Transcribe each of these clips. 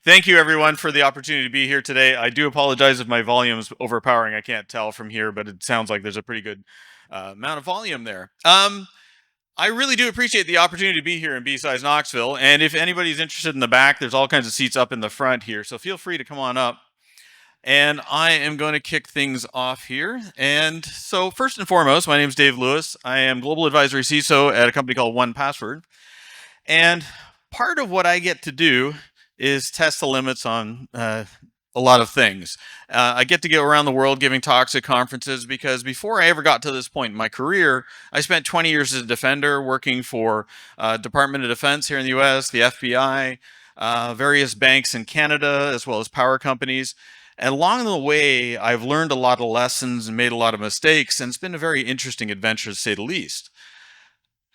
Thank you, everyone, for the opportunity to be here today. I do apologize if my volume is overpowering. I can't tell from here, but it sounds like there's a pretty good amount of volume there. I really do appreciate the opportunity to be here in B-Sides Knoxville. And if anybody's interested in the back, there's all kinds of seats up in the front here. So feel free to come on up. And I am going to kick things off here. And so, first and foremost, my name is Dave Lewis. I am Global Advisory CISO at a company called 1Password. And part of what I get to do is test the limits on a lot of things. I get to go around the world giving talks at conferences because before I ever got to this point in my career, I spent 20 years as a defender working for Department of Defense here in the US, the FBI, various banks in Canada, as well as power companies. And along the way, I've learned a lot of lessons and made a lot of mistakes, and it's been a very interesting adventure to say the least.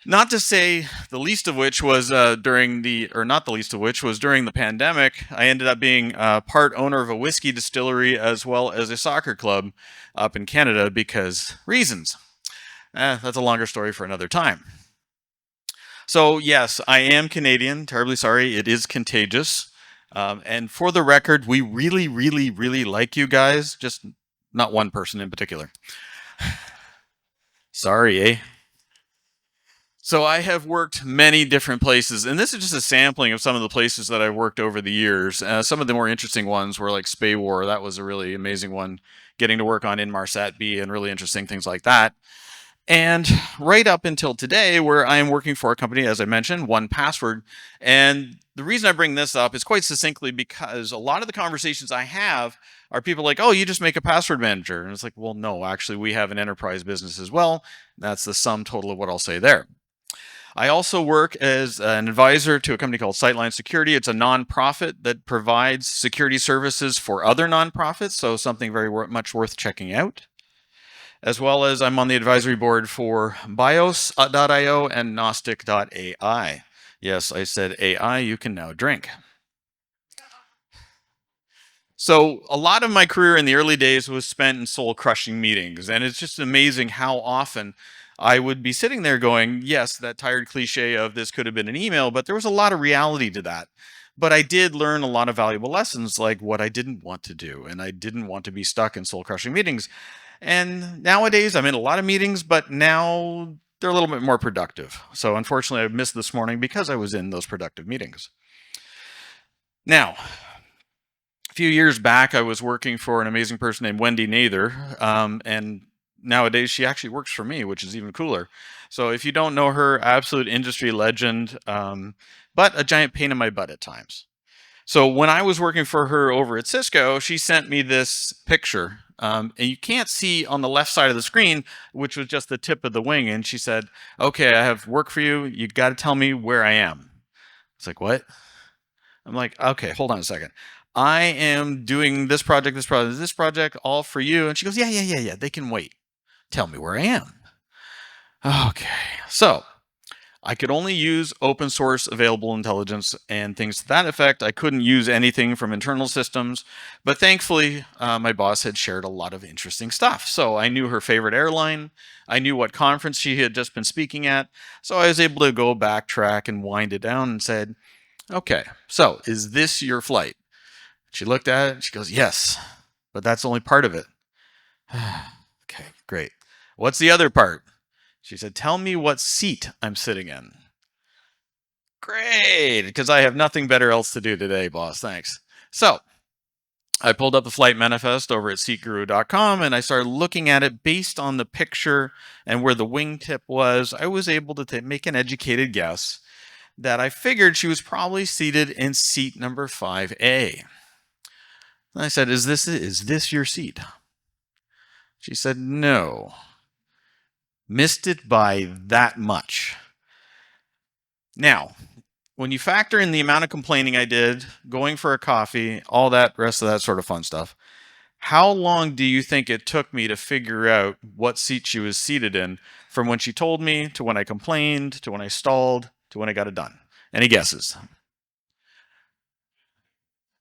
Not to say the least of which was during the, or not the least of which was during the pandemic. I ended up being part owner of a whiskey distillery as well as a soccer club up in Canada because reasons. That's a longer story for another time. So, yes, I am Canadian. Terribly sorry. It is contagious. And for the record, we really, really, really like you guys, just not one person in particular. Sorry, eh? So I have worked many different places, and this is just a sampling of some of the places that I've worked over the years. Some of the more interesting ones were like SPAWAR. That was a really amazing one, getting to work on Inmarsat B and really interesting things like that. And right up until today, where I am working for a company, as I mentioned, 1Password. And the reason I bring this up is quite succinctly because a lot of the conversations I have are people like, oh, you just make a password manager. And it's like, well, no, actually, we have an enterprise business as well. That's the sum total of what I'll say there. I also work as an advisor to a company called Sightline Security. It's a nonprofit that provides security services for other nonprofits, so something very much worth checking out. As well as I'm on the advisory board for Bios.io and Gnostic.ai. Yes, I said AI, you can now drink. So a lot of my career in the early days was spent in soul crushing meetings, and it's just amazing how often I would be sitting there going, yes, that tired cliche of this could have been an email, but there was a lot of reality to that. But I did learn a lot of valuable lessons, like what I didn't want to do, and I didn't want to be stuck in soul crushing meetings. And nowadays, I'm in a lot of meetings, but now they're a little bit more productive. So unfortunately, I missed this morning because I was in those productive meetings. Now, a few years back, I was working for an amazing person named Wendy Nather, and nowadays she actually works for me, which is even cooler. So if you don't know her, absolute industry legend, but a giant pain in my butt at times. So when I was working for her over at Cisco, she sent me this picture. And you can't see on the left side of the screen, which was just the tip of the wing. And she said, okay, I have work for you. You got to tell me where I am. It's like, what? I'm like, okay, hold on a second. I am doing this project, this project, all for you. And she goes, yeah. They can wait. Tell me where I am. Okay. So I could only use open source available intelligence and things to that effect. I couldn't use anything from internal systems, but thankfully, my boss had shared a lot of interesting stuff. So I knew her favorite airline. I knew what conference she had just been speaking at. So I was able to go backtrack and wind it down and said, okay, so is this your flight? She looked at it and she goes, yes, but that's only part of it. Okay, great. What's the other part? She said, tell me what seat I'm sitting in. Great, because I have nothing better else to do today, boss. Thanks. So I pulled up the flight manifest over at seatguru.com and I started looking at it based on the picture and where the wingtip was. I was able to make an educated guess that I figured she was probably seated in seat number 5A. And I said, is this your seat? She said, no. Missed it by that much. Now, when you factor in the amount of complaining I did, going for a coffee, all that rest of that sort of fun stuff, how long do you think it took me to figure out what seat she was seated in from when she told me to when I complained to when I stalled to when I got it done? Any guesses?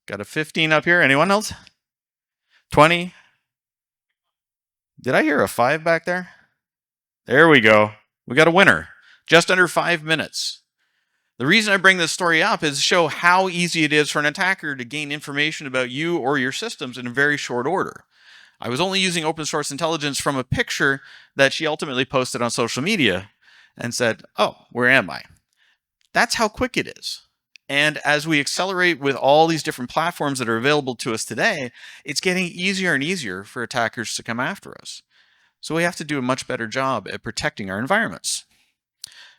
Got a 15 up here. Anyone else? 20? Did I hear a 5 back there? There we go. We got a winner. Just under 5 minutes. The reason I bring this story up is to show how easy it is for an attacker to gain information about you or your systems in a very short order. I was only using open source intelligence from a picture that she ultimately posted on social media and said, oh, where am I? That's how quick it is. And as we accelerate with all these different platforms that are available to us today, it's getting easier and easier for attackers to come after us. So we have to do a much better job at protecting our environments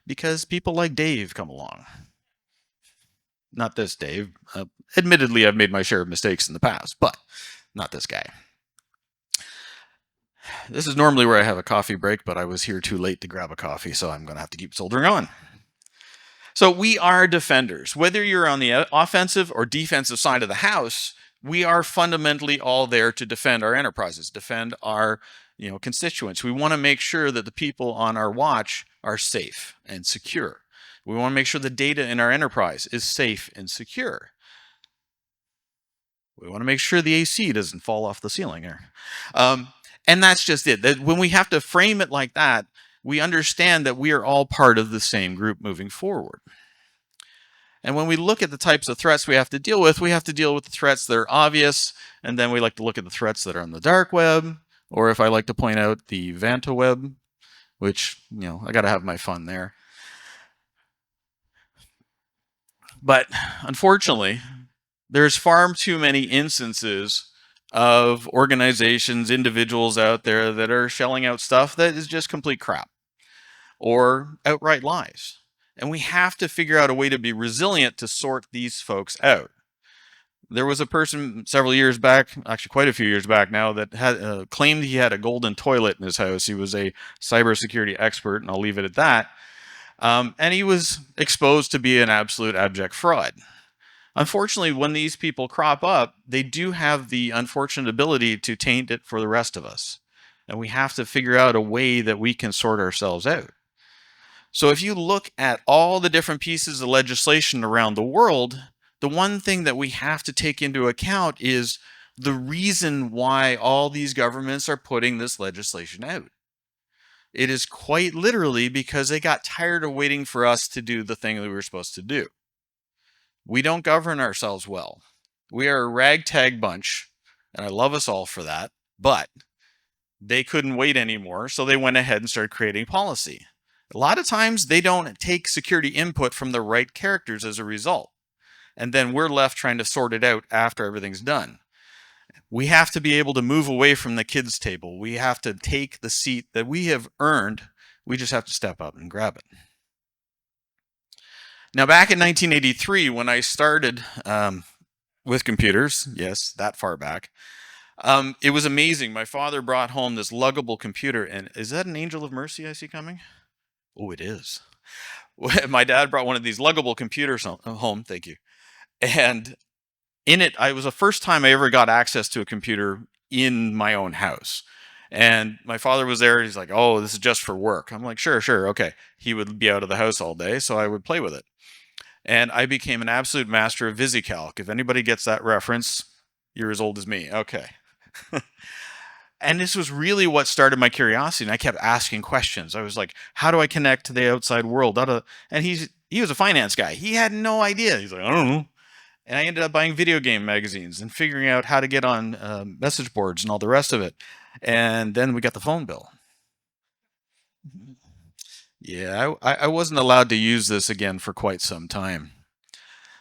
because people like Dave come along. Not this Dave. Admittedly, I've made my share of mistakes in the past, but not this guy. This is normally where I have a coffee break, but I was here too late to grab a coffee, so I'm going to have to keep soldering on. So we are defenders. Whether you're on the offensive or defensive side of the house, we are fundamentally all there to defend our enterprises, defend our constituents. We want to make sure that the people on our watch are safe and secure. We want to make sure the data in our enterprise is safe and secure. We want to make sure the AC doesn't fall off the ceiling here. And that's just it. That when we have to frame it like that, we understand that we are all part of the same group moving forward. And when we look at the types of threats we have to deal with the threats that are obvious, and then we like to look at the threats that are on the dark web, or if I like to point out the Vanta web, which, I got to have my fun there. But unfortunately, there's far too many instances of organizations, individuals out there that are shelling out stuff that is just complete crap or outright lies. And we have to figure out a way to be resilient to sort these folks out. There was a person several years back, actually quite a few years back now, that had claimed he had a golden toilet in his house. He was a cybersecurity expert, and I'll leave it at that. And he was exposed to be an absolute abject fraud. Unfortunately, when these people crop up, they do have the unfortunate ability to taint it for the rest of us. And we have to figure out a way that we can sort ourselves out. So if you look at all the different pieces of legislation around the world, the one thing that we have to take into account is the reason why all these governments are putting this legislation out. It is quite literally because they got tired of waiting for us to do the thing that we were supposed to do. We don't govern ourselves well. We are a ragtag bunch, and I love us all for that, but they couldn't wait anymore, so they went ahead and started creating policy. A lot of times they don't take security input from the right characters as a result, and then we're left trying to sort it out after everything's done. We have to be able to move away from the kids' table. We have to take the seat that we have earned. We just have to step up and grab it. Now, back in 1983, when I started with computers, yes, that far back, it was amazing. My father brought home this luggable computer, and is that an angel of mercy I see coming? Oh, it is. My dad brought one of these luggable computers home, thank you. And in it, it was the first time I ever got access to a computer in my own house. And my father was there. He's like, oh, this is just for work. I'm like, sure, okay. He would be out of the house all day, so I would play with it. And I became an absolute master of VisiCalc. If anybody gets that reference, you're as old as me. Okay. And this was really what started my curiosity. And I kept asking questions. I was like, how do I connect to the outside world? And he was a finance guy. He had no idea. He's like, I don't know. And I ended up buying video game magazines and figuring out how to get on message boards and all the rest of it. And then we got the phone bill. Yeah, I wasn't allowed to use this again for quite some time.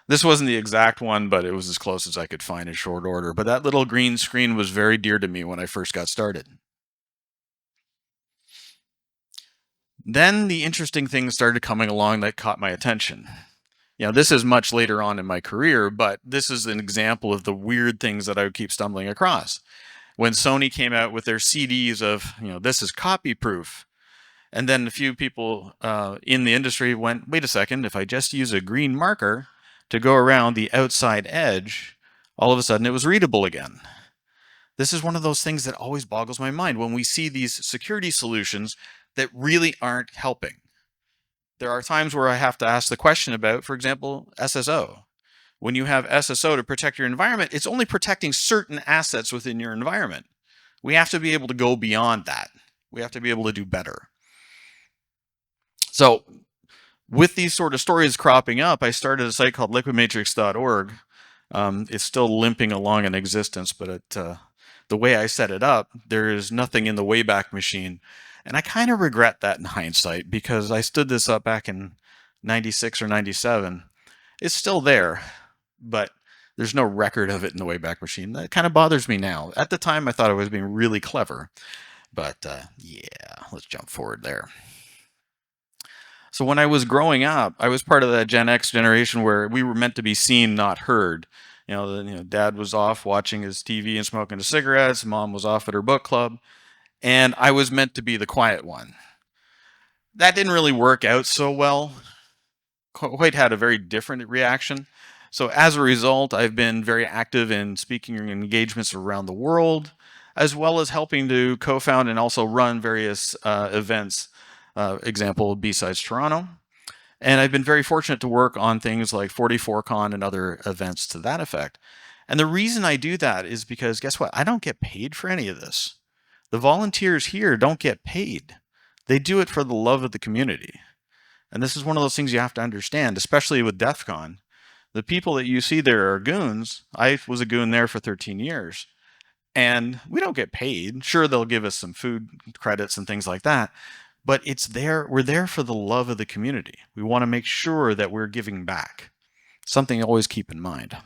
This wasn't the exact one, but it was as close as I could find in short order. But that little green screen was very dear to me when I first got started. Then the interesting things started coming along that caught my attention. This is much later on in my career, but this is an example of the weird things that I would keep stumbling across. When Sony came out with their CDs of, this is copy proof. And then a few people in the industry went, wait a second, if I just use a green marker to go around the outside edge, all of a sudden it was readable again. This is one of those things that always boggles my mind when we see these security solutions that really aren't helping. There are times where I have to ask the question about, for example, SSO. When you have SSO to protect your environment, it's only protecting certain assets within your environment. We have to be able to go beyond that. We have to be able to do better. So With these sort of stories cropping up, I started a site called liquidmatrix.org. It's still limping along in existence, but the way I set it up, there is nothing in the Wayback Machine. And I kind of regret that in hindsight because I stood this up back in 96 or 97. It's still there, but there's no record of it in the Wayback Machine. That kind of bothers me now. At the time, I thought I was being really clever. But yeah, let's jump forward there. So when I was growing up, I was part of that Gen X generation where we were meant to be seen, not heard. Dad was off watching his TV and smoking his cigarettes. Mom was off at her book club, and I was meant to be the quiet one. That didn't really work out so well. Quite had a very different reaction. So as a result, I've been very active in speaking engagements around the world, as well as helping to co-found and also run various events. Example, B-Sides Toronto. And I've been very fortunate to work on things like 44Con and other events to that effect. And the reason I do that is because guess what? I don't get paid for any of this. The volunteers here don't get paid. They do it for the love of the community. And this is one of those things you have to understand, especially with DEF CON. The people that you see there are goons. I was a goon there for 13 years. And we don't get paid. Sure, they'll give us some food credits and things like that. But we're there for the love of the community. We want to make sure that we're giving back. Something to always keep in mind.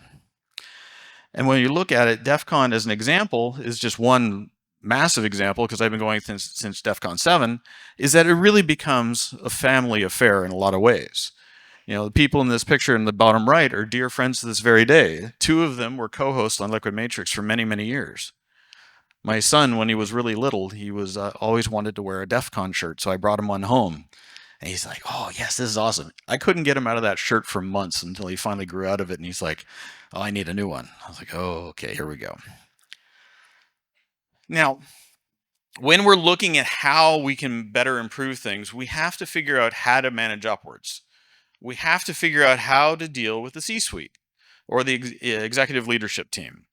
And when you look at it, DEF CON as an example is just one massive example, because I've been going since DEF CON 7, is that it really becomes a family affair in a lot of ways. The people in this picture in the bottom right are dear friends to this very day. 2 of them were co-hosts on Liquid Matrix for many, many years. My son, when he was really little, he was always wanted to wear a DEF CON shirt, so I brought him one home. And he's like, oh, yes, this is awesome. I couldn't get him out of that shirt for months until he finally grew out of it, and he's like, oh, I need a new one. I was like, oh, okay, here we go. Now, when we're looking at how we can better improve things, we have to figure out how to manage upwards. We have to figure out how to deal with the C-suite or the executive leadership team.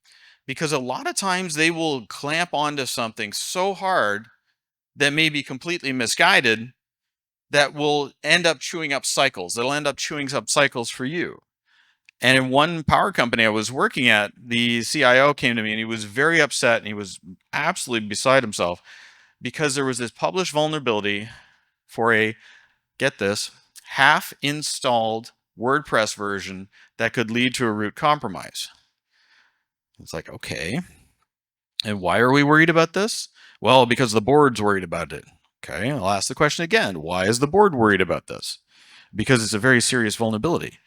Because a lot of times they will clamp onto something so hard that may be completely misguided that will end up chewing up cycles. They'll end up chewing up cycles for you. And in one power company I was working at, the CIO came to me and he was very upset and he was absolutely beside himself because there was this published vulnerability for get this, half installed WordPress version that could lead to a root compromise. It's like, okay. And why are we worried about this? Well, because the board's worried about it. Okay, I'll ask the question again. Why is the board worried about this? Because it's a very serious vulnerability.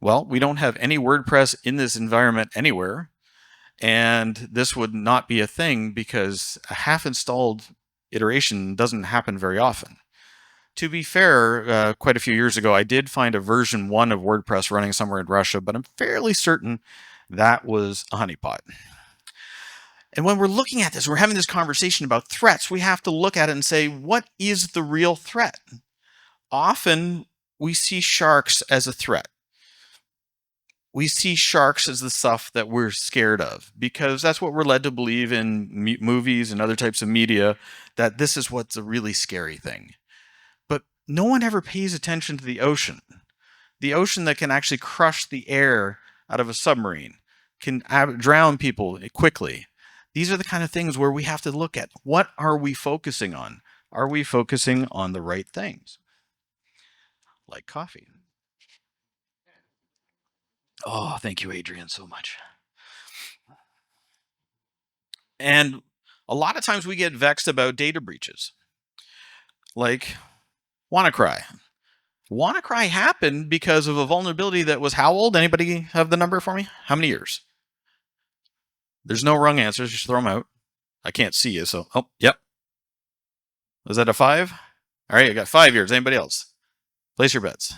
Well, we don't have any WordPress in this environment anywhere. And this would not be a thing because a half-installed iteration doesn't happen very often. To be fair, quite a few years ago, I did find a version 1 of WordPress running somewhere in Russia, but I'm fairly certain that was a honeypot. And when we're looking at this, we're having this conversation about threats, we have to look at it and say, what is the real threat? Often we see sharks as a threat. We see sharks as the stuff that we're scared of because that's what we're led to believe in movies and other types of media, that this is what's a really scary thing. But no one ever pays attention to the ocean. The ocean that can actually crush the air out of a submarine, can drown people quickly. These are the kind of things where we have to look at, what are we focusing on? Are we focusing on the right things? Like coffee. Oh, thank you, Adrian, so much. And a lot of times we get vexed about data breaches. Like WannaCry. WannaCry happened because of a vulnerability that was how old? Anybody have the number for me? How many years? There's no wrong answers. Just throw them out. I can't see you, so... Oh, yep. Was that a 5? All right, I got 5 years. Anybody else? Place your bets.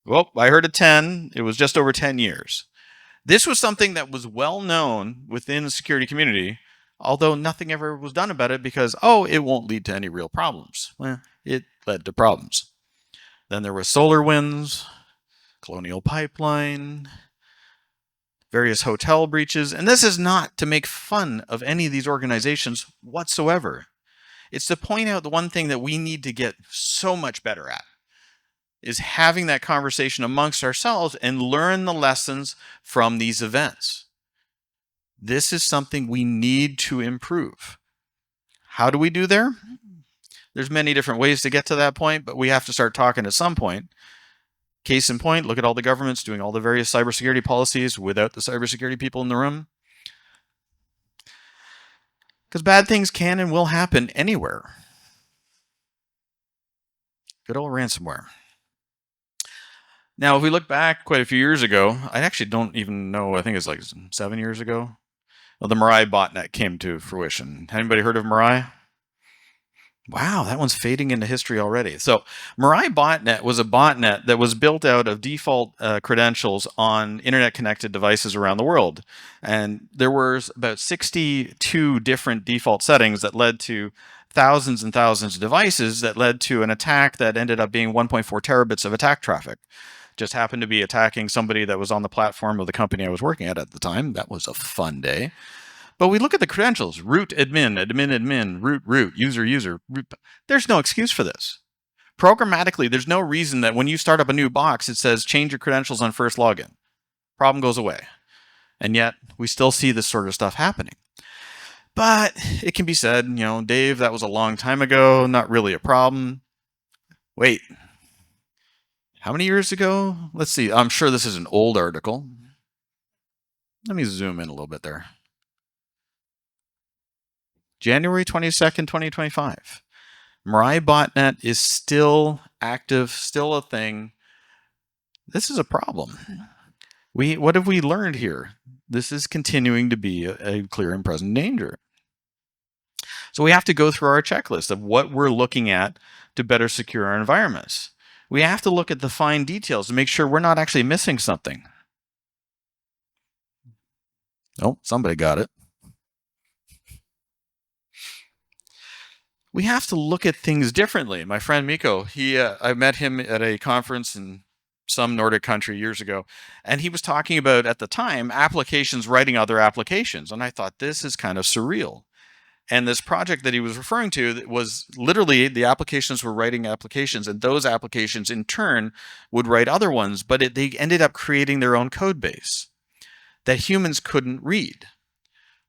Well, I heard a 10. It was just over 10 years. This was something that was well known within the security community, although nothing ever was done about it because, oh, it won't lead to any real problems. Well, it led to problems. Then there was SolarWinds, Colonial Pipeline, various hotel breaches. And this is not to make fun of any of these organizations whatsoever. It's to point out the one thing that we need to get so much better at. is having that conversation amongst ourselves and learn the lessons from these events. This is something we need to improve. How do we do there? There's many different ways to get to that point, but we have to start talking at some point. Case in point, look at all the governments doing all the various cybersecurity policies without the cybersecurity people in the room. Because bad things can and will happen anywhere. Good old ransomware. Now, if we look back quite a few years ago, I actually don't even know, I think it's like 7 years ago, well, the Mirai botnet came to fruition. Anybody heard of Mirai? Wow, that one's fading into history already. So Mirai botnet was a botnet that was built out of default credentials on internet-connected devices around the world. And there were about 62 different default settings that led to thousands and thousands of devices that led to an attack that ended up being 1.4 terabits of attack traffic. Just happened to be attacking somebody that was on the platform of the company I was working at the time. That was a fun day. But we look at the credentials, root admin, admin, root, user, root. There's no excuse for this. Programmatically, there's no reason that when you start up a new box, it says change your credentials on first login. Problem goes away. And yet, we still see this sort of stuff happening. But it can be said, Dave, that was a long time ago, not really a problem. Wait, how many years ago? Let's see, I'm sure this is an old article. Let me zoom in a little bit there. January 22nd, 2025. Mirai botnet is still active, still a thing. This is a problem. What have we learned here? This is continuing to be a clear and present danger. So we have to go through our checklist of what we're looking at to better secure our environments. We have to look at the fine details to make sure we're not actually missing something. Oh, somebody got it. We have to look at things differently. My friend Miko, I met him at a conference in some Nordic country years ago, and he was talking about, at the time, applications writing other applications. And I thought, this is kind of surreal. And this project that he was referring to was literally the applications were writing applications, and those applications in turn would write other ones, but they ended up creating their own code base that humans couldn't read.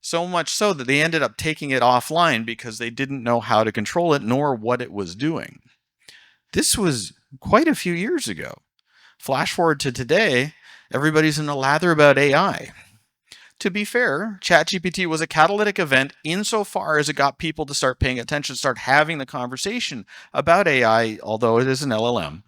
So much so that they ended up taking it offline because they didn't know how to control it nor what it was doing. This was quite a few years ago. Flash forward to today, everybody's in a lather about AI. To be fair, ChatGPT was a catalytic event insofar as it got people to start paying attention, start having the conversation about AI, although it is an LLM.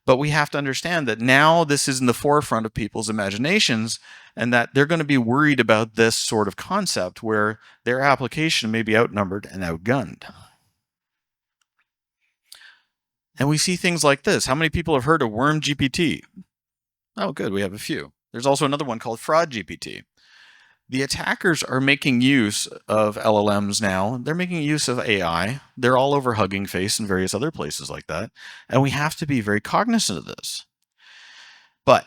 But we have to understand that now this is in the forefront of people's imaginations, and that they're going to be worried about this sort of concept where their application may be outnumbered and outgunned. And we see things like this. How many people have heard of Worm GPT? Oh, good. We have a few. There's also another one called Fraud GPT. The attackers are making use of LLMs now. They're making use of AI. They're all over Hugging Face and various other places like that. And we have to be very cognizant of this. But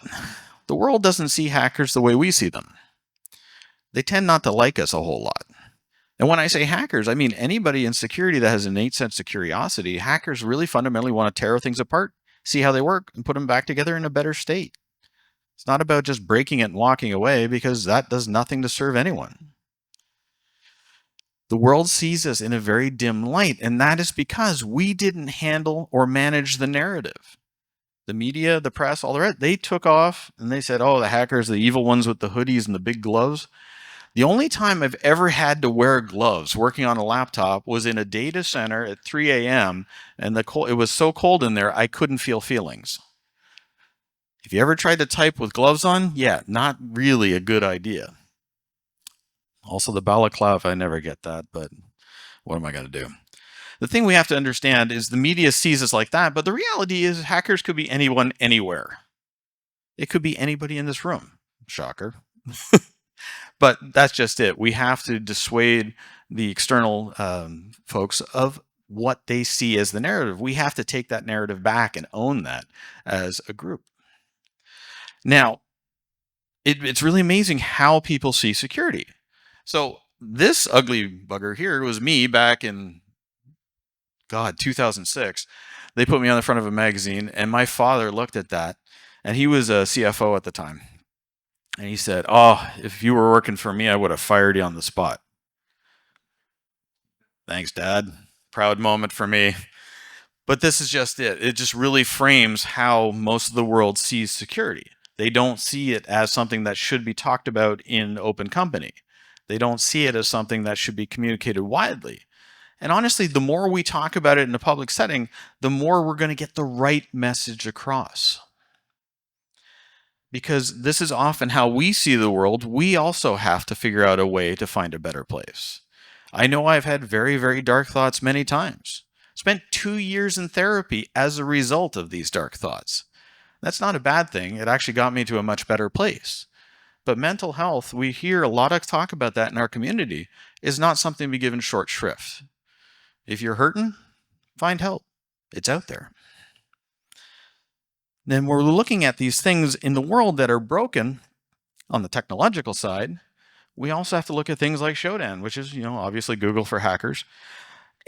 the world doesn't see hackers the way we see them. They tend not to like us a whole lot. And when I say hackers, I mean anybody in security that has an innate sense of curiosity. Hackers really fundamentally want to tear things apart, see how they work, and put them back together in a better state. It's not about just breaking it and walking away, because that does nothing to serve anyone. The world sees us in a very dim light, and that is because we didn't handle or manage the narrative. The media, the press, all the rest, they took off and they said, oh, the hackers, the evil ones with the hoodies and the big gloves. The only time I've ever had to wear gloves working on a laptop was in a data center at 3 a.m. and it was so cold in there, I couldn't feel feelings. If you ever tried to type with gloves on, yeah, not really a good idea. Also the balaclava, I never get that, but what am I going to do? The thing we have to understand is the media sees us like that, but the reality is hackers could be anyone, anywhere. It could be anybody in this room. Shocker. But that's just it. We have to dissuade the external folks of what they see as the narrative. We have to take that narrative back and own that as a group. Now, it's really amazing how people see security. So this ugly bugger here was me back in, 2006. They put me on the front of a magazine, and my father looked at that, and he was a CFO at the time. And he said, "Oh, if you were working for me, I would have fired you on the spot." Thanks, Dad. Proud moment for me. But this is just it. It just really frames how most of the world sees security. They don't see it as something that should be talked about in open company. They don't see it as something that should be communicated widely. And honestly, the more we talk about it in a public setting, the more we're going to get the right message across. Because this is often how we see the world, we also have to figure out a way to find a better place. I know I've had very, very dark thoughts many times. Spent 2 years in therapy as a result of these dark thoughts. That's not a bad thing. It actually got me to a much better place. But mental health, we hear a lot of talk about that in our community, is not something to be given short shrift. If you're hurting, find help. It's out there. Then we're looking at these things in the world that are broken on the technological side. We also have to look at things like Shodan, which is, obviously Google for hackers.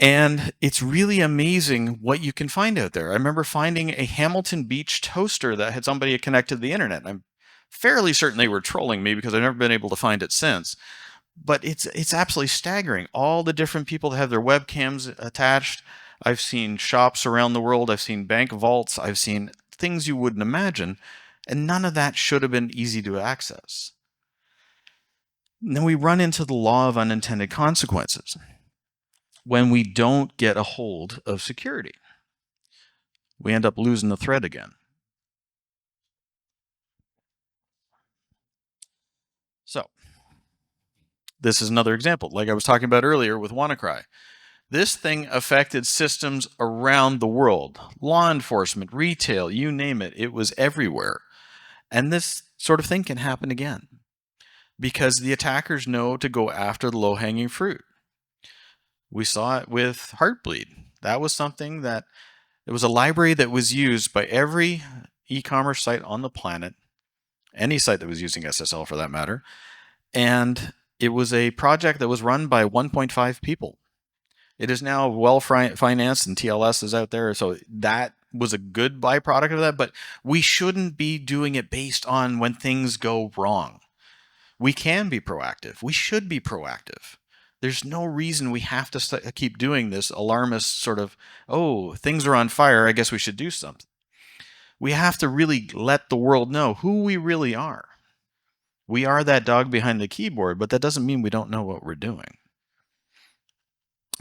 And it's really amazing what you can find out there. I remember finding a Hamilton Beach toaster that had somebody connected to the internet. I'm fairly certain they were trolling me because I've never been able to find it since. But it's absolutely staggering. All the different people that have their webcams attached. I've seen shops around the world. I've seen bank vaults. I've seen things you wouldn't imagine. And none of that should have been easy to access. And then we run into the law of unintended consequences when we don't get a hold of security. We end up losing the thread again. So, this is another example, like I was talking about earlier with WannaCry. This thing affected systems around the world. Law enforcement, retail, you name it. It was everywhere. And this sort of thing can happen again because the attackers know to go after the low-hanging fruit. We saw it with Heartbleed. That was something that it was a library that was used by every e-commerce site on the planet, any site that was using SSL for that matter. And it was a project that was run by 1.5 people. It is now well financed and TLS is out there. So that was a good byproduct of that, but we shouldn't be doing it based on when things go wrong. We can be proactive. We should be proactive. There's no reason we have to keep doing this alarmist sort of, oh, things are on fire, I guess we should do something. We have to really let the world know who we really are. We are that dog behind the keyboard, but that doesn't mean we don't know what we're doing.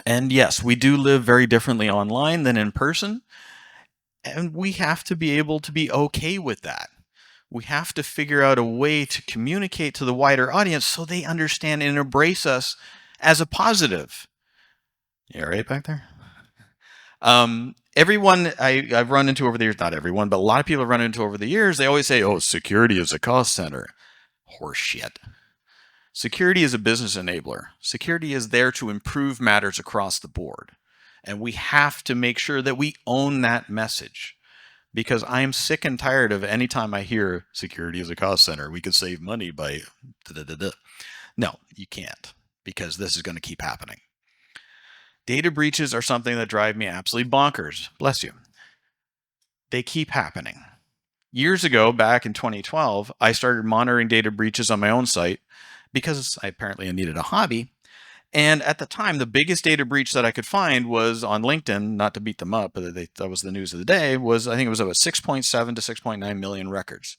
And yes, we do live very differently online than in person, and we have to be able to be okay with that. We have to figure out a way to communicate to the wider audience so they understand and embrace us as a positive. You all right back there? Everyone I've run into over the years, not everyone, but a lot of people I've run into over the years, they always say, oh, security is a cost center. Horseshit. Security is a business enabler. Security is there to improve matters across the board. And we have to make sure that we own that message. Because I am sick and tired of any time I hear security is a cost center, we could save money by da-da-da-da. No, you can't, because this is going to keep happening. Data breaches are something that drive me absolutely bonkers. Bless you. They keep happening. Years ago, back in 2012, I started monitoring data breaches on my own site because I apparently needed a hobby. And at the time, the biggest data breach that I could find was on LinkedIn, not to beat them up, but that was the news of the day, was I think it was about 6.7 to 6.9 million records.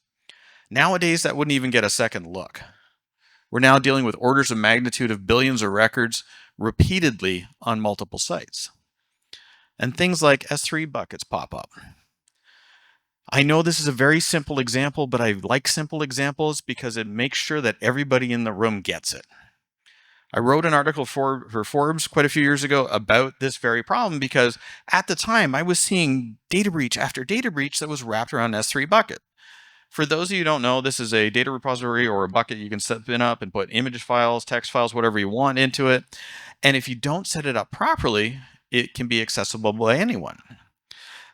Nowadays, that wouldn't even get a second look. We're now dealing with orders of magnitude of billions of records repeatedly on multiple sites. And things like S3 buckets pop up. I know this is a very simple example, but I like simple examples because it makes sure that everybody in the room gets it. I wrote an article for Forbes quite a few years ago about this very problem because at the time I was seeing data breach after data breach that was wrapped around S3 bucket. For those of you who don't know, this is a data repository or a bucket you can spin up and put image files, text files, whatever you want into it. And if you don't set it up properly, it can be accessible by anyone.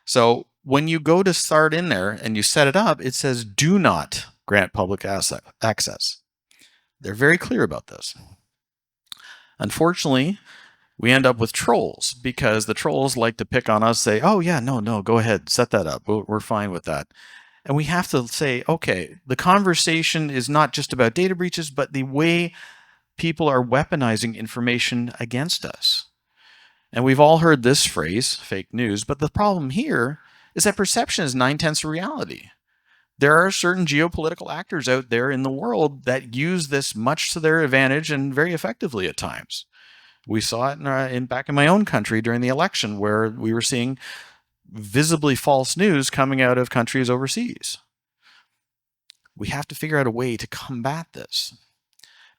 So when you go to start in there and you set it up, it says do not grant public access. They're very clear about this. Unfortunately, We end up with trolls because the trolls like to pick on us, say, oh, yeah, no, go ahead, set that up. We're fine with that. And we have to say, okay, the conversation is not just about data breaches, but the way people are weaponizing information against us. And we've all heard this phrase, fake news, but the problem here is that perception is 9/10 of reality. There are certain geopolitical actors out there in the world that use this much to their advantage and very effectively at times. We saw it back in my own country during the election, where we were seeing visibly false news coming out of countries overseas. We have to figure out a way to combat this.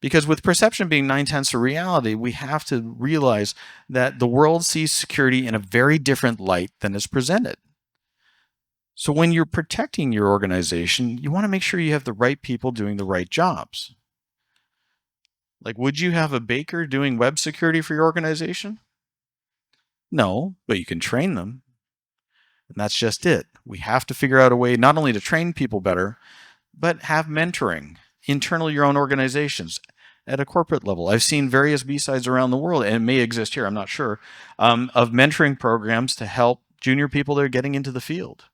Because with perception being 9/10 of reality, we have to realize that the world sees security in a very different light than is presented. So when you're protecting your organization, you want to make sure you have the right people doing the right jobs. Like, would you have a baker doing web security for your organization? No, but you can train them. And that's just it. We have to figure out a way not only to train people better, but have mentoring internal your own organizations at a corporate level. I've seen various B-sides around the world, and it may exist here, I'm not sure, of mentoring programs to help junior people that are getting into the field.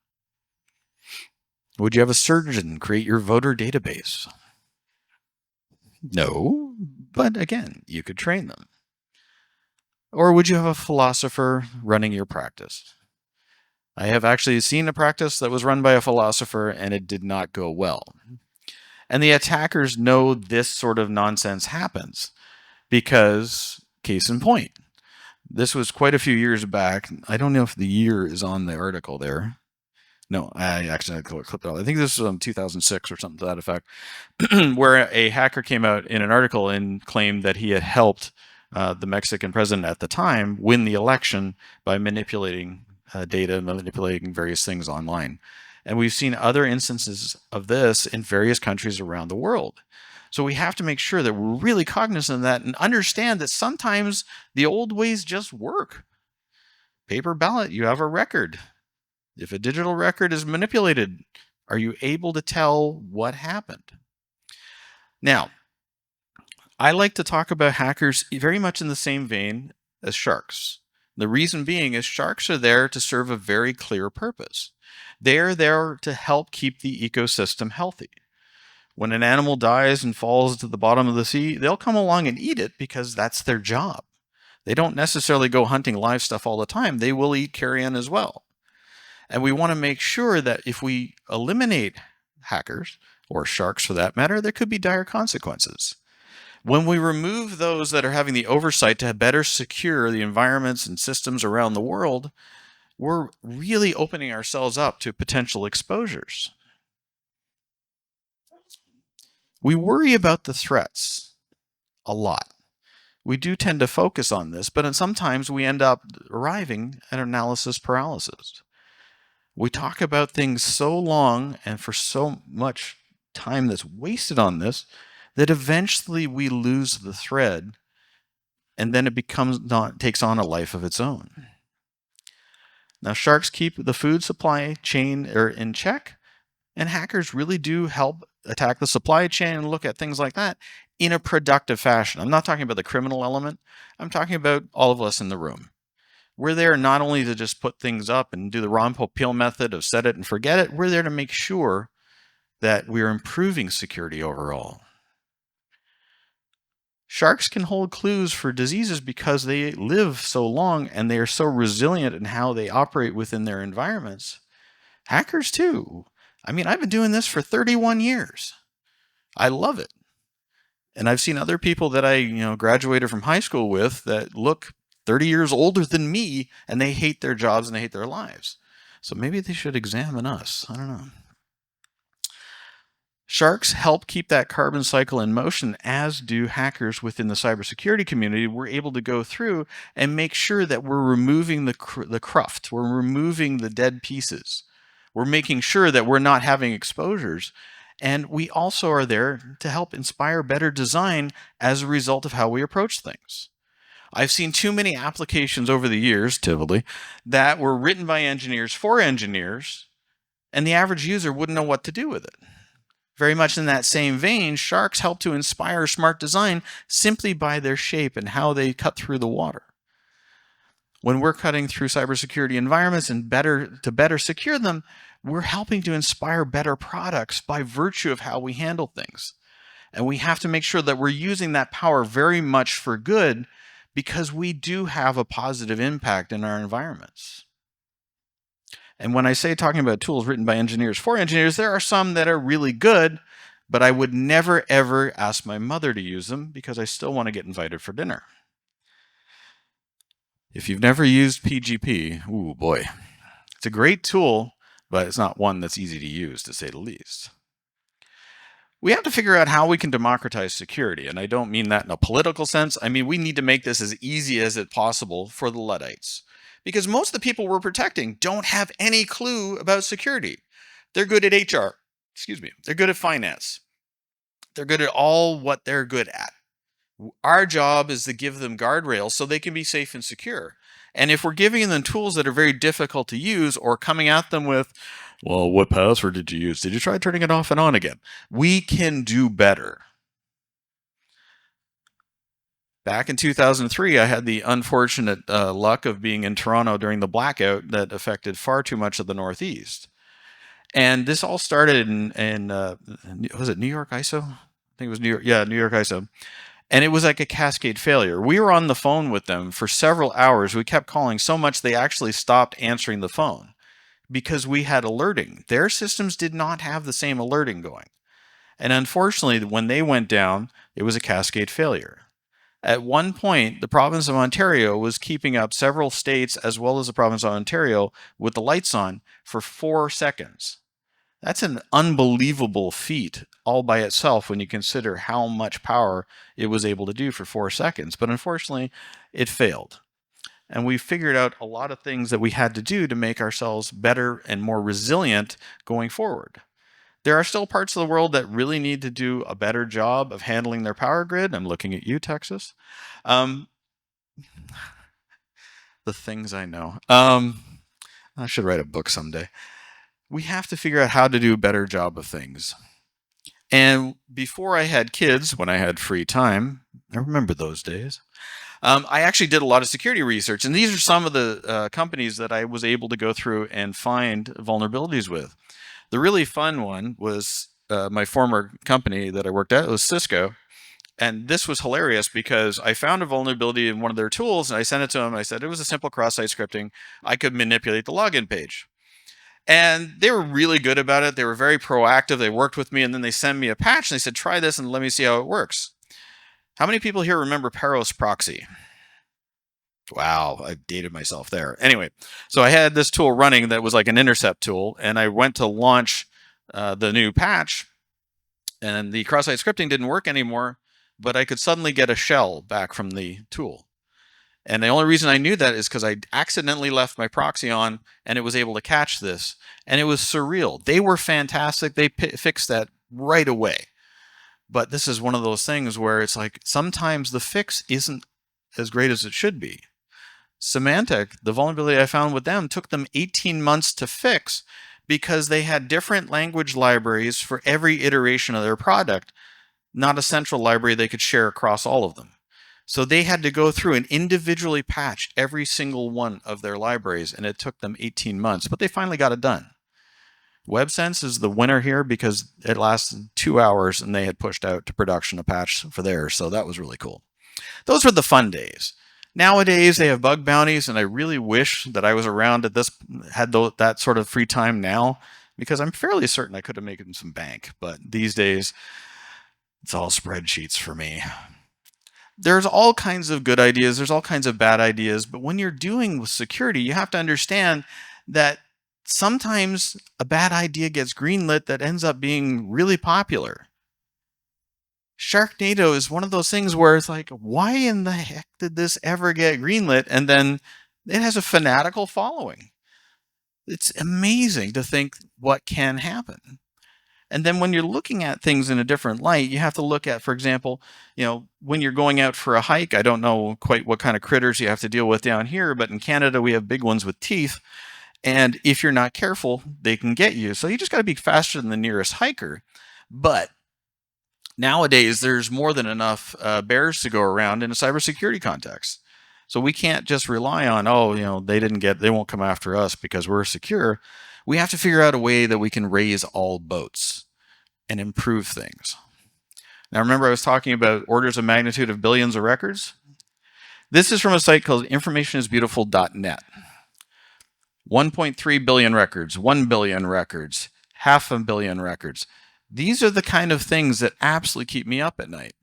Would you have a surgeon create your voter database? No, but again, you could train them. Or would you have a philosopher running your practice? I have actually seen a practice that was run by a philosopher and it did not go well. And the attackers know this sort of nonsense happens because, case in point, this was quite a few years back. I don't know if the year is on the article there. No, I actually clipped it off. I think this was 2006 or something to that effect, where a hacker came out in an article and claimed that he had helped the Mexican president at the time win the election by manipulating data, manipulating various things online. And we've seen other instances of this in various countries around the world. So we have to make sure that we're really cognizant of that and understand that sometimes the old ways just work. Paper ballot, you have a record. If a digital record is manipulated, are you able to tell what happened? Now, I like to talk about hackers very much in the same vein as sharks. The reason being is sharks are there to serve a very clear purpose. They're there to help keep the ecosystem healthy. When an animal dies and falls to the bottom of the sea, they'll come along and eat it because that's their job. They don't necessarily go hunting live stuff all the time. They will eat carrion as well. And we want to make sure that if we eliminate hackers, or sharks for that matter, there could be dire consequences. When we remove those that are having the oversight to better secure the environments and systems around the world, we're really opening ourselves up to potential exposures. We worry about the threats a lot. We do tend to focus on this, but sometimes we end up arriving at analysis paralysis. We talk about things so long and for so much time that's wasted on this that eventually we lose the thread and then it takes on a life of its own. Now, sharks keep the food supply chain in check, and hackers really do help attack the supply chain and look at things like that in a productive fashion. I'm not talking about the criminal element. I'm talking about all of us in the room. We're there not only to just put things up and do the Ron Popeil method of set it and forget it. We're there to make sure that we're improving security overall. Sharks can hold clues for diseases because they live so long and they are so resilient in how they operate within their environments. Hackers too. I mean, I've been doing this for 31 years. I love it. And I've seen other people that I, graduated from high school with that look 30 years older than me, and they hate their jobs and they hate their lives. So maybe they should examine us. I don't know. Sharks help keep that carbon cycle in motion, as do hackers within the cybersecurity community. We're able to go through and make sure that we're removing the cruft. We're removing the dead pieces. We're making sure that we're not having exposures. And we also are there to help inspire better design as a result of how we approach things. I've seen too many applications over the years, typically, that were written by engineers for engineers, and the average user wouldn't know what to do with it. Very much in that same vein, sharks help to inspire smart design simply by their shape and how they cut through the water. When we're cutting through cybersecurity environments and to better secure them, we're helping to inspire better products by virtue of how we handle things. And we have to make sure that we're using that power very much for good because we do have a positive impact in our environments. And when I say talking about tools written by engineers for engineers, there are some that are really good, but I would never ever ask my mother to use them because I still want to get invited for dinner. If you've never used PGP, ooh boy, it's a great tool, but it's not one that's easy to use, to say the least. We have to figure out how we can democratize security, and I don't mean that in a political sense. I mean, we need to make this as easy as it possible for the Luddites, because most of the people we're protecting don't have any clue about security. They're good at HR, excuse me, they're good at finance, they're good at all what they're good at. Our job is to give them guardrails so they can be safe and secure. And if we're giving them tools that are very difficult to use or coming at them with, well, what password did you use? Did you try turning it off and on again? We can do better. Back in 2003, I had the unfortunate luck of being in Toronto during the blackout that affected far too much of the Northeast. And this all started in was it New York ISO? I think it was New York. Yeah, New York ISO. And it was like a cascade failure. We were on the phone with them for several hours. We kept calling so much they actually stopped answering the phone because we had alerting. Their systems did not have the same alerting going. And unfortunately, when they went down, it was a cascade failure. At one point, the province of Ontario was keeping up several states as well as the province of Ontario with the lights on for 4 seconds. That's an unbelievable feat all by itself when you consider how much power it was able to do for 4 seconds. But unfortunately, it failed. And we figured out a lot of things that we had to do to make ourselves better and more resilient going forward. There are still parts of the world that really need to do a better job of handling their power grid. I'm looking at you, Texas. Um, the things I know. I should write a book someday. We have to figure out how to do a better job of things. And before I had kids, when I had free time, I remember those days. I actually did a lot of security research, and these are some of the companies that I was able to go through and find vulnerabilities with. The really fun one was my former company that I worked at. It was Cisco. And this was hilarious because I found a vulnerability in one of their tools, and I sent it to them. I said it was a simple cross-site scripting. I could manipulate the login page. And they were really good about it. They were very proactive. They worked with me, and then they sent me a patch, and they said, try this and let me see how it works. How many people here remember Peros Proxy? Wow, I dated myself there. Anyway, so I had this tool running that was like an intercept tool, and I went to launch the new patch, and the cross-site scripting didn't work anymore, but I could suddenly get a shell back from the tool. And the only reason I knew that is because I accidentally left my proxy on and it was able to catch this. And it was surreal. They were fantastic. They fixed that right away. But this is one of those things where it's like sometimes the fix isn't as great as it should be. Symantec, the vulnerability I found with them, took them 18 months to fix because they had different language libraries for every iteration of their product, not a central library they could share across all of them. So they had to go through and individually patch every single one of their libraries, and it took them 18 months, but they finally got it done. WebSense is the winner here because it lasted 2 hours and they had pushed out to production a patch for theirs, so that was really cool. Those were the fun days. Nowadays, they have bug bounties, and I really wish that I was around at this, had that sort of free time now, because I'm fairly certain I could have made some bank, but these days, it's all spreadsheets for me. There's all kinds of good ideas, there's all kinds of bad ideas, but when you're dealing with security, you have to understand that sometimes a bad idea gets greenlit that ends up being really popular. Sharknado is one of those things where it's like, why in the heck did this ever get greenlit? And then it has a fanatical following. It's amazing to think what can happen. And then when you're looking at things in a different light, you have to look at, for example, when you're going out for a hike, I don't know quite what kind of critters you have to deal with down here, but in Canada, we have big ones with teeth. And if you're not careful, they can get you. So you just got to be faster than the nearest hiker. But nowadays, there's more than enough bears to go around in a cybersecurity context. So we can't just rely on, oh, they won't come after us because we're secure. We have to figure out a way that we can raise all boats and improve things. Now, remember, I was talking about orders of magnitude of billions of records? This is from a site called informationisbeautiful.net. 1.3 billion records, 1 billion records, half a billion records. These are the kind of things that absolutely keep me up at night.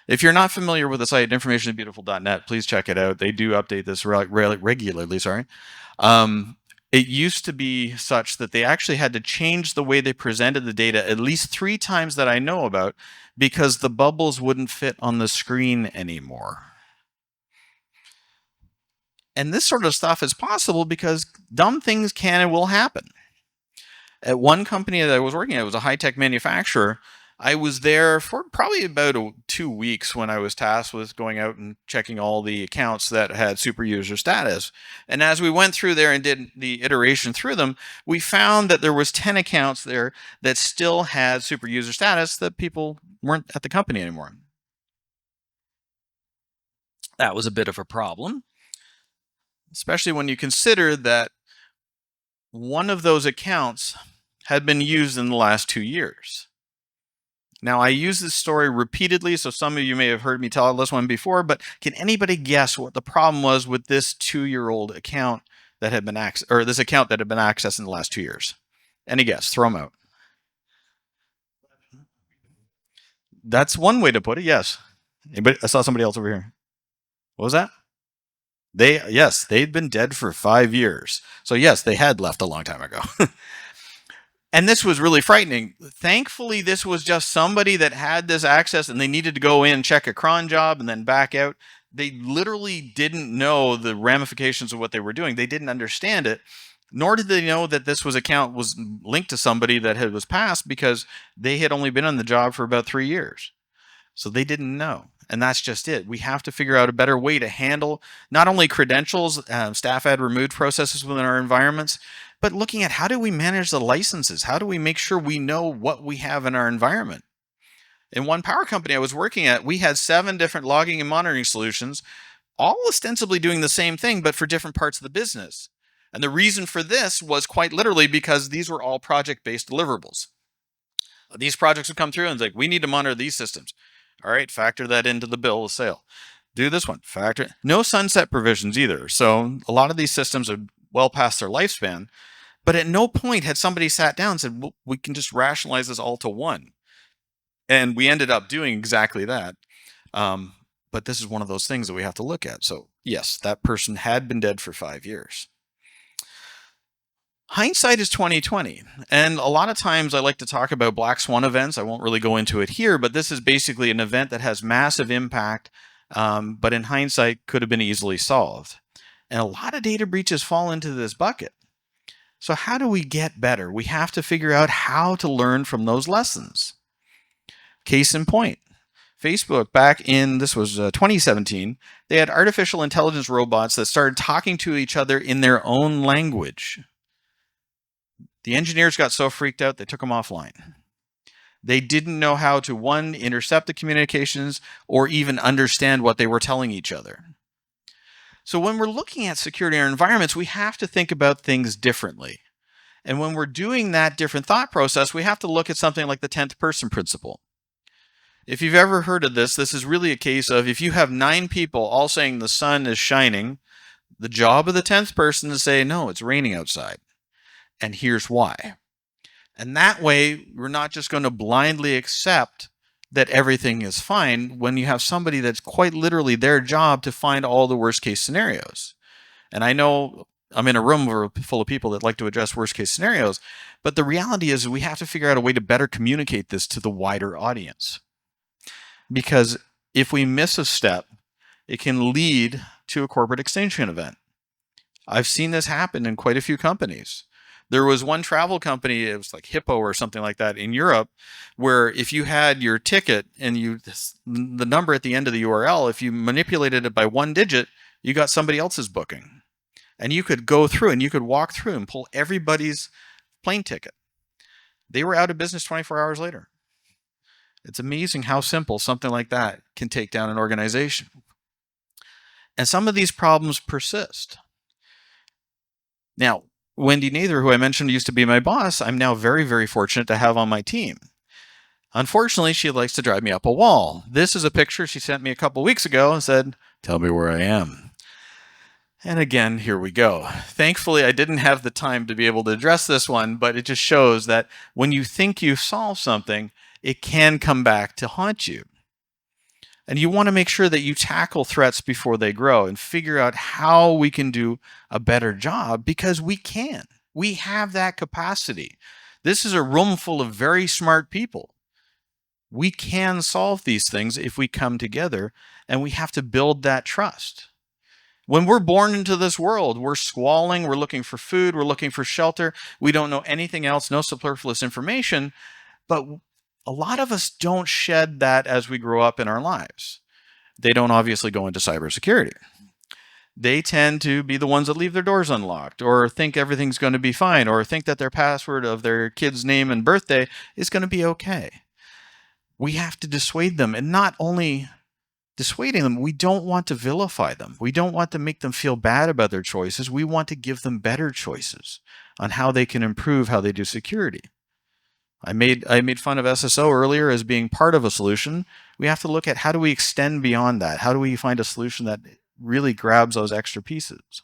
If you're not familiar with the site informationisbeautiful.net, please check it out. They do update this regularly. It used to be such that they actually had to change the way they presented the data at least 3 times that I know about because the bubbles wouldn't fit on the screen anymore. And this sort of stuff is possible because dumb things can and will happen. At one company that I was working at, it was a high-tech manufacturer. I was there for probably about 2 weeks when I was tasked with going out and checking all the accounts that had super user status. And as we went through there and did the iteration through them, we found that there was 10 accounts there that still had super user status that people weren't at the company anymore. That was a bit of a problem, especially when you consider that one of those accounts had been used in the last 2 years. Now, I use this story repeatedly, so some of you may have heard me tell this one before, but can anybody guess what the problem was with this 2-year-old account that had been this account that had been accessed in the last 2 years? Any guess? Throw them out. That's one way to put it, yes. Anybody? I saw somebody else over here. What was that? They'd been dead for 5 years. So yes, they had left a long time ago. And this was really frightening. Thankfully, this was just somebody that had this access and they needed to go in, check a cron job, and then back out. They literally didn't know the ramifications of what they were doing. They didn't understand it, nor did they know that this account was linked to somebody that was passed because they had only been on the job for about 3 years. So they didn't know. And that's just it. We have to figure out a better way to handle not only credentials, staff add removed processes within our environments, but looking at how do we manage the licenses? How do we make sure we know what we have in our environment? In one power company I was working at, we had 7 different logging and monitoring solutions, all ostensibly doing the same thing, but for different parts of the business. And the reason for this was quite literally because these were all project-based deliverables. These projects would come through and it's like, we need to monitor these systems. All right, factor that into the bill of sale. Do this one, factor. No sunset provisions either. So a lot of these systems are well past their lifespan, but at no point had somebody sat down and said, well, we can just rationalize this all to one. And we ended up doing exactly that. But this is one of those things that we have to look at. So yes, that person had been dead for 5 years. Hindsight is 2020. And a lot of times I like to talk about black swan events. I won't really go into it here, but this is basically an event that has massive impact, but in hindsight could have been easily solved. And a lot of data breaches fall into this bucket. So how do we get better? We have to figure out how to learn from those lessons. Case in point, Facebook back in, this was 2017, they had artificial intelligence robots that started talking to each other in their own language. The engineers got so freaked out, they took them offline. They didn't know how to, one, intercept the communications or even understand what they were telling each other. So when we're looking at security in our environments, we have to think about things differently. And when we're doing that different thought process, we have to look at something like the 10th person principle. If you've ever heard of this, this is really a case of if you have 9 people all saying the sun is shining, the job of the 10th person is to say, no, it's raining outside. And here's why. And that way, we're not just going to blindly accept that everything is fine when you have somebody that's quite literally their job to find all the worst case scenarios. And I know I'm in a room full of people that like to address worst case scenarios, but the reality is we have to figure out a way to better communicate this to the wider audience. Because if we miss a step, it can lead to a corporate extinction event. I've seen this happen in quite a few companies. There was one travel company, it was like Hippo or something like that in Europe, where if you had your ticket and the number at the end of the URL, if you manipulated it by 1 digit, you got somebody else's booking. And you could go through and you could walk through and pull everybody's plane ticket. They were out of business 24 hours later. It's amazing how simple something like that can take down an organization. And some of these problems persist. Now, Wendy Nather, who I mentioned used to be my boss, I'm now very, very fortunate to have on my team. Unfortunately, she likes to drive me up a wall. This is a picture she sent me a couple weeks ago and said, "Tell me where I am." And again, here we go. Thankfully, I didn't have the time to be able to address this one, but it just shows that when you think you've solved something, it can come back to haunt you. And you want to make sure that you tackle threats before they grow and figure out how we can do a better job, because we can. We have that capacity. This is a room full of very smart people. We can solve these things if we come together, and we have to build that trust. When we're born into this world, we're squalling, we're looking for food, we're looking for shelter. We don't know anything else, no superfluous information, but a lot of us don't shed that as we grow up in our lives. They don't obviously go into cybersecurity. They tend to be the ones that leave their doors unlocked, or think everything's going to be fine, or think that their password of their kid's name and birthday is going to be okay. We have to dissuade them, and not only dissuading them, we don't want to vilify them. We don't want to make them feel bad about their choices. We want to give them better choices on how they can improve how they do security. I made fun of SSO earlier as being part of a solution. We have to look at how do we extend beyond that? How do we find a solution that really grabs those extra pieces?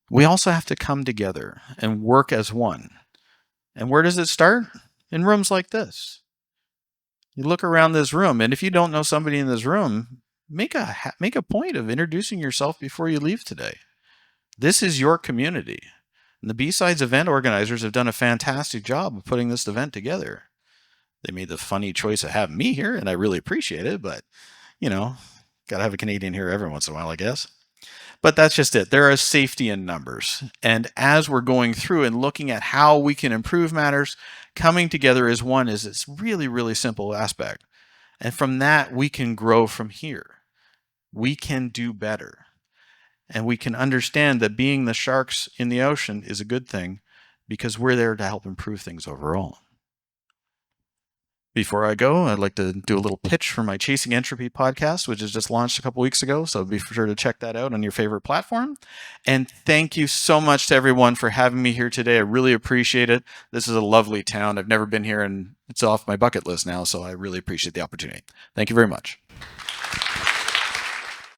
We also have to come together and work as one. And where does it start? In rooms like this. You look around this room, and if you don't know somebody in this room, make a point of introducing yourself before you leave today. This is your community. And the B-Sides event organizers have done a fantastic job of putting this event together. They made the funny choice of having me here, and I really appreciate it, but, got to have a Canadian here every once in a while, I guess. But that's just it. There is safety in numbers. And as we're going through and looking at how we can improve matters, coming together as one is this really, really simple aspect. And from that, we can grow from here. We can do better. And we can understand that being the sharks in the ocean is a good thing, because we're there to help improve things overall. Before I go, I'd like to do a little pitch for my Chasing Entropy podcast, which has just launched a couple weeks ago. So be sure to check that out on your favorite platform. And thank you so much to everyone for having me here today. I really appreciate it. This is a lovely town. I've never been here, and it's off my bucket list now. So I really appreciate the opportunity. Thank you very much.